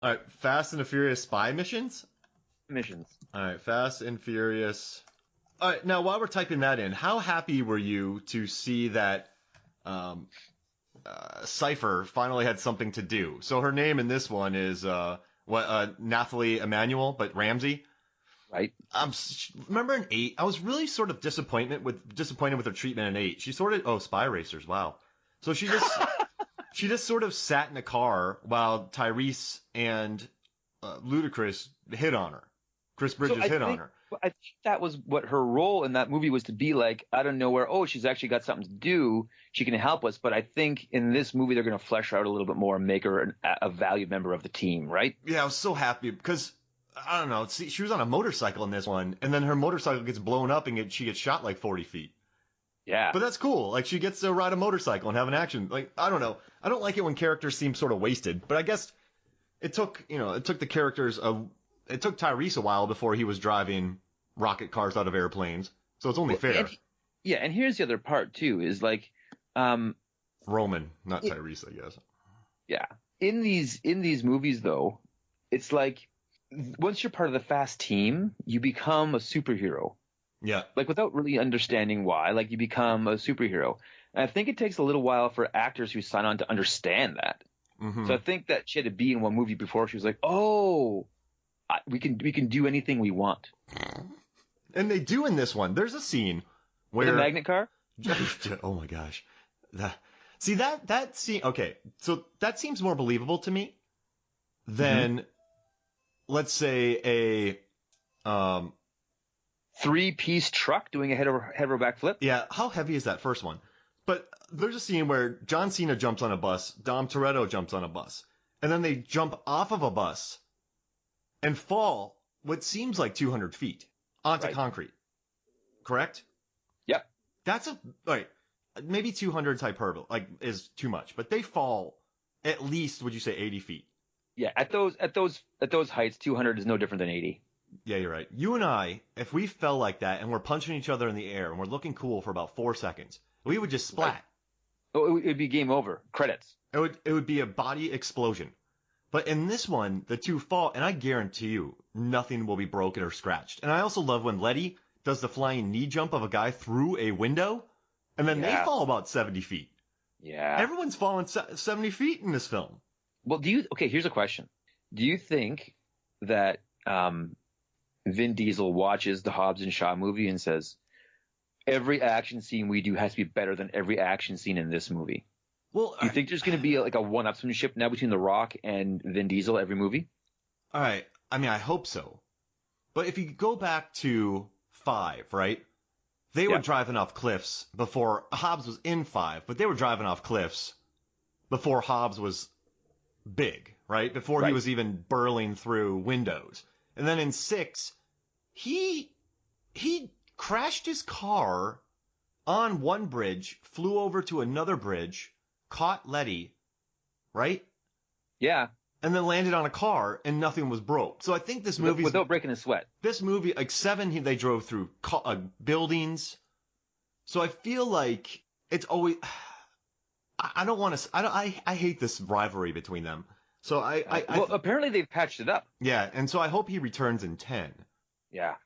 All right, Fast and the Furious spy missions. Missions. All right, Fast and Furious. All right, now while we're typing that in, how happy were you to see that um, Cypher finally had something to do? So her name in this one is Nathalie Emmanuel, but Ramsey. Right. Remember in 8, I was really sort of disappointed with her treatment in 8. She sort of Spy Racers, wow. So she just sort of sat in a car while Tyrese and Ludacris hit on her. Chris Bridges hit on her. I think that was what her role in that movie was, to be like, out of nowhere, oh, she's actually got something to do. She can help us. But I think in this movie, they're going to flesh her out a little bit more and make her a valued member of the team, right? Yeah, I was so happy because, I don't know, she was on a motorcycle in this one, and then her motorcycle gets blown up and she gets shot like 40 feet. Yeah. But that's cool. Like, she gets to ride a motorcycle and have an action. Like, I don't know. I don't like it when characters seem sort of wasted, but I guess it took the characters it took Tyrese a while before he was driving rocket cars out of airplanes. So it's only fair. And here's the other part too, is like, Roman, not Tyrese, I guess. Yeah. In these movies though, it's like, once you're part of the Fast team, you become a superhero. Yeah. Like, without really understanding why, like, you become a superhero. And I think it takes a little while for actors who sign on to understand that. Mm-hmm. So I think that she had to be in one movie before she was like, oh, we can do anything we want. And they do in this one. There's a scene where With a magnet car? Oh my gosh. That scene, okay. So that seems more believable to me than, let's say, a 3-piece truck doing a head over backflip? Yeah, how heavy is that first one? But there's a scene where John Cena jumps on a bus, Dom Toretto jumps on a bus, and then they jump off of a bus and fall what seems like 200 feet onto concrete. Correct? Yep. That's maybe 200 hyperbole, is too much, but they fall at least, would you say, 80 feet? Yeah, at those heights, 200 is no different than 80. Yeah, you're right. You and I, if we fell like that and we're punching each other in the air and we're looking cool for about 4 seconds, we would just splat. Right. Oh, it would be game over. Credits. It would be a body explosion. But in this one, the two fall, and I guarantee you, nothing will be broken or scratched. And I also love when Letty does the flying knee jump of a guy through a window, and then they fall about 70 feet. Yeah. Everyone's falling 70 feet in this film. Well, here's a question. Do you think that Vin Diesel watches the Hobbs and Shaw movie and says, every action scene we do has to be better than every action scene in this movie? Well, do you think there's going to be like a one-upsmanship now between The Rock and Vin Diesel every movie? All right. I mean, I hope so. But if you go back to 5, right? They were driving off cliffs before Hobbs was in 5, but they were driving off cliffs before Hobbs was big, right? Before he was even burling through windows. And then in 6, he crashed his car on one bridge, flew over to another bridge, caught Letty, right? Yeah. And then landed on a car, and nothing was broke. So I think this movie, without breaking a sweat. This movie, like 7, they drove through buildings. So I feel like it's always. I don't want to. I hate this rivalry between them. So apparently they've patched it up. Yeah, and so I hope he returns in 10. Yeah.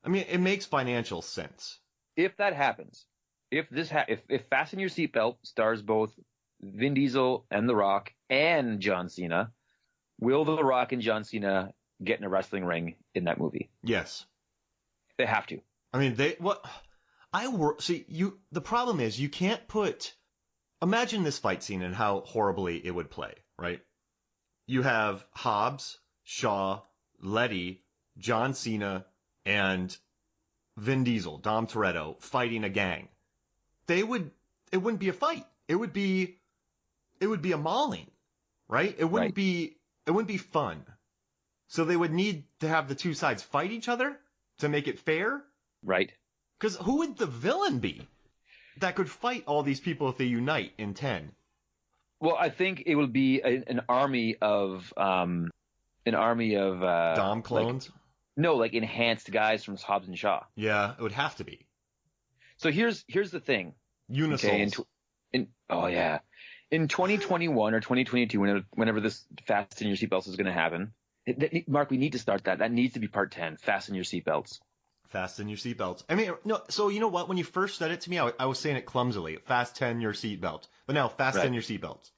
I mean, it makes financial sense. If that happens, if Fasten Your Seatbelt stars both Vin Diesel and The Rock and John Cena, will The Rock and John Cena get in a wrestling ring in that movie? Yes. They have to. I mean, the problem is you can't imagine this fight scene and how horribly it would play, right? You have Hobbs, Shaw, Letty, John Cena, and Vin Diesel, Dom Toretto, fighting a gang. It wouldn't be a fight. It would be a mauling, right? It wouldn't be fun. So they would need to have the two sides fight each other to make it fair. Right. Because who would the villain be that could fight all these people if they unite in 10? Well, I think it will be an army of Dom clones. Like enhanced guys from Hobbs and Shaw. Yeah, it would have to be. So here's the thing. Unisouls. Oh yeah, In 2021 or 2022, whenever this fasten your seatbelts is going to happen, Mark, we need to start that. That needs to be part 10. Fasten your seatbelts. Fasten your seatbelts. I mean, no. So you know what? When you first said it to me, I was saying it clumsily. Fasten your seatbelt. But now, fasten your seatbelts.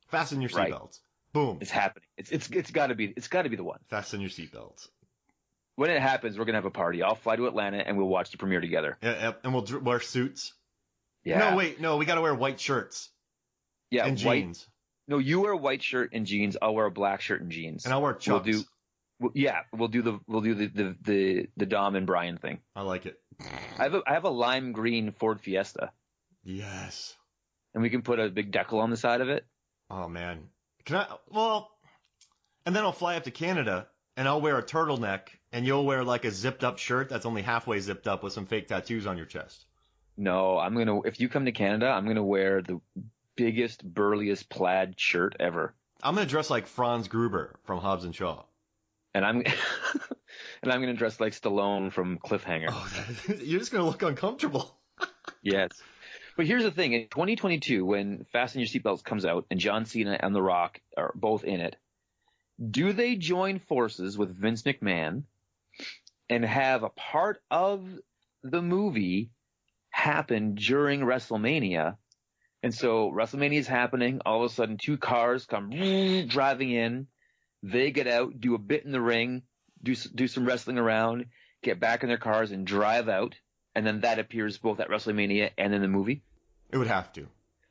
Fasten your seatbelts. Boom. It's happening. It's got to be the one. Fasten your seatbelts. When it happens, we're gonna have a party. I'll fly to Atlanta and we'll watch the premiere together. Yeah, and we'll wear suits. Yeah. No, wait, no, we got to wear white shirts. Yeah, and jeans. No, you wear a white shirt and jeans. I'll wear a black shirt and jeans. And I'll wear chucks. We'll do the Dom and Brian thing. I like it. I have a lime green Ford Fiesta. Yes. And we can put a big decal on the side of it. Oh man. And then I'll fly up to Canada and I'll wear a turtleneck and you'll wear like a zipped up shirt that's only halfway zipped up with some fake tattoos on your chest. No, if you come to Canada, I'm going to wear the biggest, burliest plaid shirt ever. I'm going to dress like Franz Gruber from Hobbs and Shaw. And I'm going to dress like Stallone from Cliffhanger. Oh, you're just going to look uncomfortable. Yes. But here's the thing. In 2022, when Fasten Your Seatbelts comes out and John Cena and The Rock are both in it, do they join forces with Vince McMahon and have a part of the movie happen during WrestleMania? And so WrestleMania is happening. All of a sudden, two cars come driving in. They get out, do a bit in the ring, do some wrestling around, get back in their cars and drive out. And then that appears both at WrestleMania and in the movie. It would have to.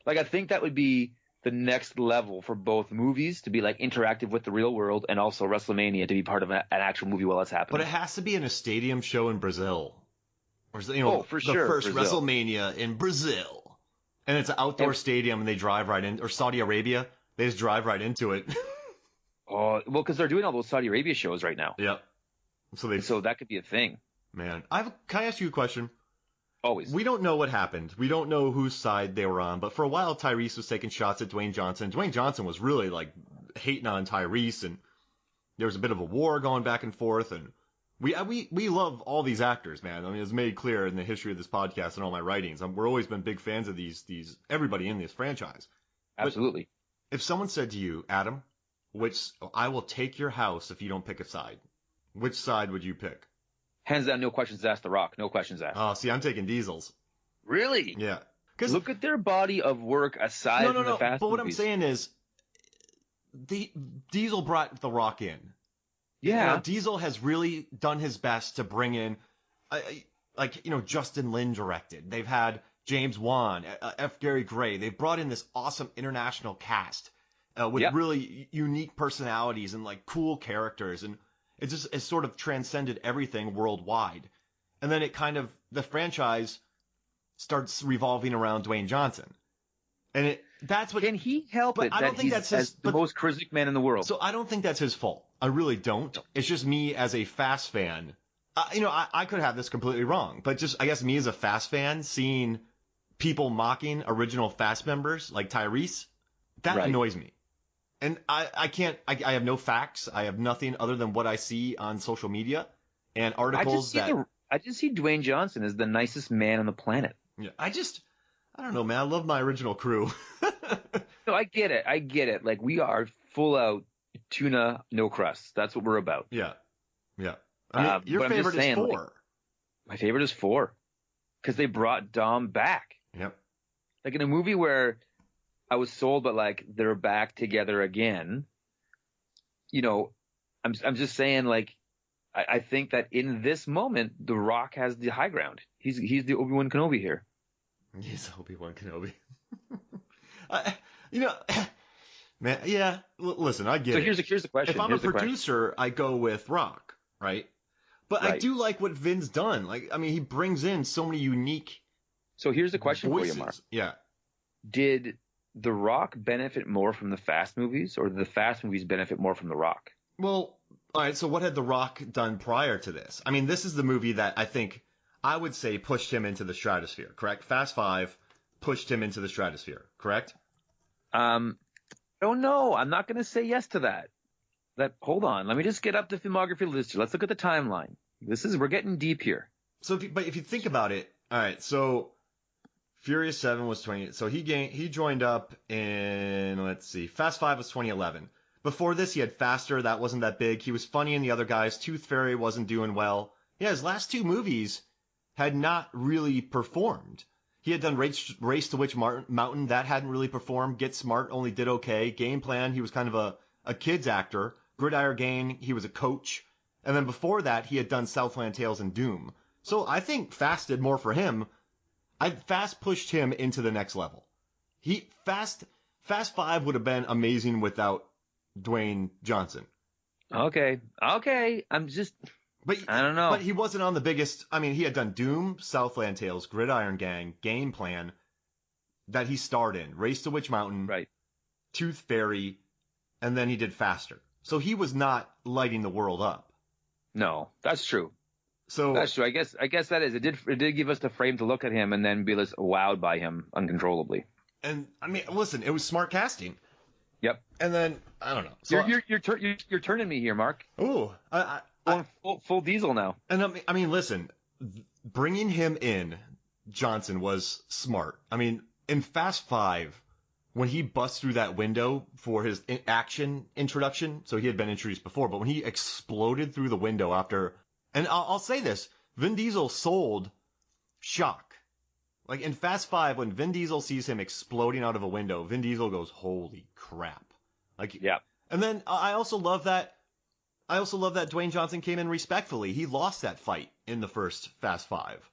Like, I think that would be the next level for both movies to be like interactive with the real world and also WrestleMania to be part of an actual movie while it's happening. But it has to be in a stadium show in Brazil. Or, for sure, the first Brazil. WrestleMania in Brazil. And it's an outdoor stadium and they drive right in. Or Saudi Arabia, they just drive right into it. Oh, well, because they're doing all those Saudi Arabia shows right now. Yep. So that could be a thing. Man, can I ask you a question? Always. We don't know what happened. We don't know whose side they were on. But for a while, Tyrese was taking shots at Dwayne Johnson. Dwayne Johnson was really like hating on Tyrese, and there was a bit of a war going back and forth. And we love all these actors, man. I mean, it's made clear in the history of this podcast and all my writings. We're always been big fans of these everybody in this franchise. Absolutely. But if someone said to you, Adam, I will take your house if you don't pick a side, which side would you pick? Hands down, no questions asked. The Rock, no questions asked. Oh, see, I'm taking Diesel's. Really? Yeah. Look at their body of work aside from the fast but what movies. I'm saying is, Diesel brought The Rock in. Yeah. Diesel has really done his best to bring in, Justin Lin directed. They've had James Wan, F. Gary Gray. They've brought in this awesome international cast with really unique personalities and like cool characters, and it's sort of transcended everything worldwide. And then the franchise starts revolving around Dwayne Johnson. And that's what. Can he help it? I don't think that's the most charismatic man in the world. So I don't think that's his fault. I really don't. It's just me as a Fast fan. I could have this completely wrong, but just I guess me as a Fast fan seeing people mocking original Fast members like Tyrese, that annoys me. And I can't. I have no facts. I have nothing other than what I see on social media and articles I just see Dwayne Johnson as the nicest man on the planet. Yeah, I don't know, man. I love my original crew. No, I get it. Like, we are full out tuna, no crust. That's what we're about. Yeah. I mean, your favorite is 4. Like, my favorite is 4 because they brought Dom back. Yep. Like, in a movie where I was sold, but like they're back together again. I'm just saying, like, I think that in this moment, The Rock has the high ground. He's the Obi-Wan Kenobi here. He's Obi-Wan Kenobi. Man, yeah. Listen, I get it. So here's the question. If I'm a producer, I go with Rock, right? But I do like what Vin's done. Like, I mean, he brings in so many unique. So here's the question voices. for you, Mark. Yeah. Did The Rock benefit more from the Fast movies, or did the Fast movies benefit more from The Rock? Well, all right. So what had The Rock done prior to this? I mean, this is the movie that I think I would say pushed him into the stratosphere. Correct? Fast 5 pushed him into the stratosphere. Correct? I don't know. I'm not going to say yes to that. Hold on. Let me just get up the filmography list here. Let's look at the timeline. We're getting deep here. So, if you think about it, all right. So, Furious 7 was 20. So he joined up in, let's see, Fast 5 was 2011. Before this, he had Faster. That wasn't that big. He was funny in the other guys. Tooth Fairy wasn't doing well. Yeah, his last two movies had not really performed. He had done Race to Witch Mountain. That hadn't really performed. Get Smart only did okay. Game Plan, he was kind of a kid's actor. Gridiron Gang, he was a coach. And then before that, he had done Southland Tales and Doom. So I think Fast did more for him. Fast pushed him into the next level. Fast 5 would have been amazing without Dwayne Johnson. Okay. I don't know. But he wasn't on the biggest. I mean, he had done Doom, Southland Tales, Gridiron Gang, Game Plan, that he starred in, Race to Witch Mountain, right, Tooth Fairy, and then he did Faster. So he was not lighting the world up. No, that's true. So that's true. I guess that is. It did give us the frame to look at him and then be wowed by him uncontrollably. And I mean, listen, it was smart casting. Yep. And then I don't know. So you're turning me here, Mark. Ooh, Full diesel now. And I mean, listen, bringing him in, Johnson was smart. I mean, in Fast 5, when he busts through that window for his action introduction, so he had been introduced before, but when he exploded through the window after, and I'll say this, Vin Diesel sold shock. Like in Fast 5, when Vin Diesel sees him exploding out of a window, Vin Diesel goes, "Holy crap!" Like, yeah. And then I also love that Dwayne Johnson came in respectfully. He lost that fight in the first Fast 5.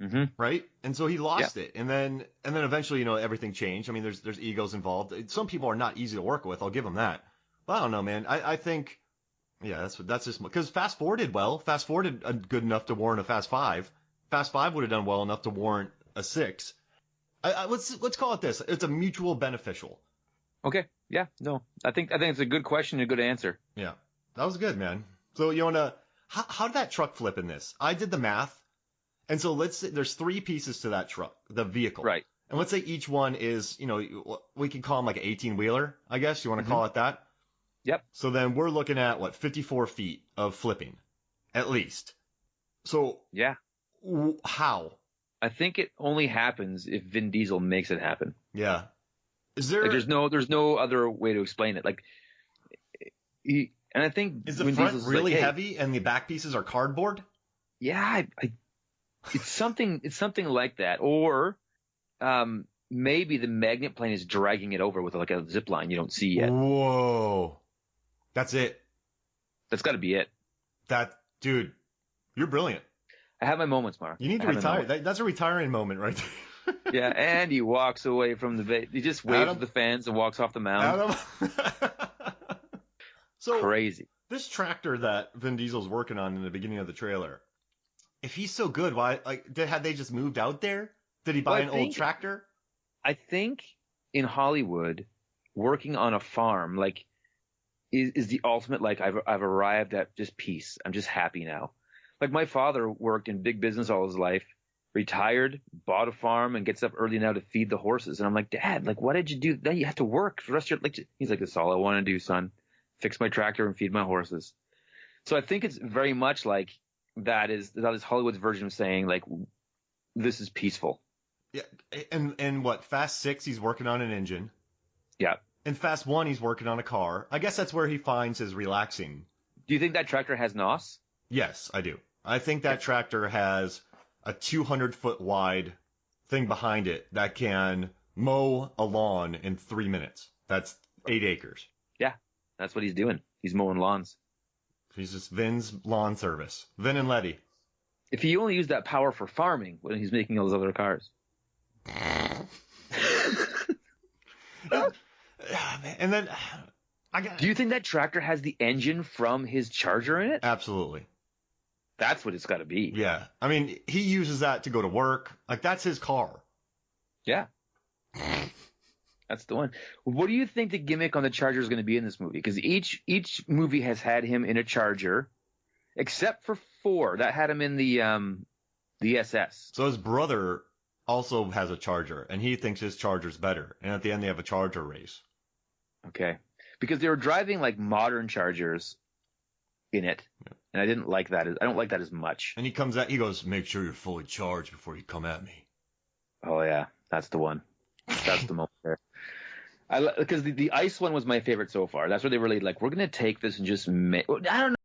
Mm-hmm. Right? And so he lost it. And then eventually, everything changed. I mean, there's egos involved. Some people are not easy to work with. I'll give them that. But I don't know, man. I think, yeah, that's just, because Fast 4 did well. Fast 4 did good enough to warrant a Fast 5. Fast 5 would have done well enough to warrant a 6. Let's call it this. It's a mutual beneficial. Okay. Yeah. No, I think it's a good question and a good answer. Yeah. That was good, man. So how did that truck flip in this? I did the math. And so let's say there's 3 pieces to that truck, the vehicle. Right. And let's say each one is, we can call them like an 18-wheeler, I guess. You want to call it that? Yep. So then we're looking at, 54 feet of flipping, at least. So yeah. How? I think it only happens if Vin Diesel makes it happen. Yeah. Is there? There's no other way to explain it. And I think is the Vin front Diesel's really heavy and the back pieces are cardboard? Yeah, it's something like that, or maybe the magnet plane is dragging it over with a zip line you don't see yet. Whoa, that's it. That's got to be it. Dude, you're brilliant. I have my moments, Mark. You need to retire. That's a retiring moment right there. Yeah, and he walks away from the he just waves to the fans and walks off the mound. So crazy. This tractor that Vin Diesel's working on in the beginning of the trailer, if he's so good, why had they just moved out there? Did he buy an old tractor? I think in Hollywood, working on a farm is the ultimate. I've arrived at just peace. I'm just happy now. My father worked in big business all his life, retired, bought a farm, and gets up early now to feed the horses. And I'm like, Dad, what did you do? Then you have to work for the rest of your He's like, that's all I want to do, son. Fix my tractor and feed my horses. So I think it's very much that is Hollywood's version of saying this is peaceful. Yeah, and what, Fast 6 he's working on an engine. Yeah. In Fast 1 he's working on a car. I guess that's where he finds his relaxing. Do you think that tractor has NOS? Yes, I do. I think that tractor has a 200-foot wide thing behind it that can mow a lawn in 3 minutes. That's 8 acres. Yeah, that's what he's doing. He's mowing lawns. He's just Vin's lawn service. Vin and Letty. If he only used that power for farming when he's making all those other cars. And then do you think that tractor has the engine from his Charger in it? Absolutely. That's what it's got to be. Yeah. I mean, he uses that to go to work. That's his car. Yeah. That's the one. What do you think the gimmick on the Charger is going to be in this movie? Because each movie has had him in a Charger, except for 4 that had him in the SS. So his brother also has a Charger, and he thinks his Charger's better. And at the end, they have a Charger race. Okay. Because they were driving modern Chargers in it, and I didn't like that. I don't like that as much. And he comes out, he goes, "Make sure you're fully charged before you come at me." Oh yeah, That's the one. That's the moment there. Because the ice one was my favorite so far. That's where they really like, we're going to take this and just make, I don't know.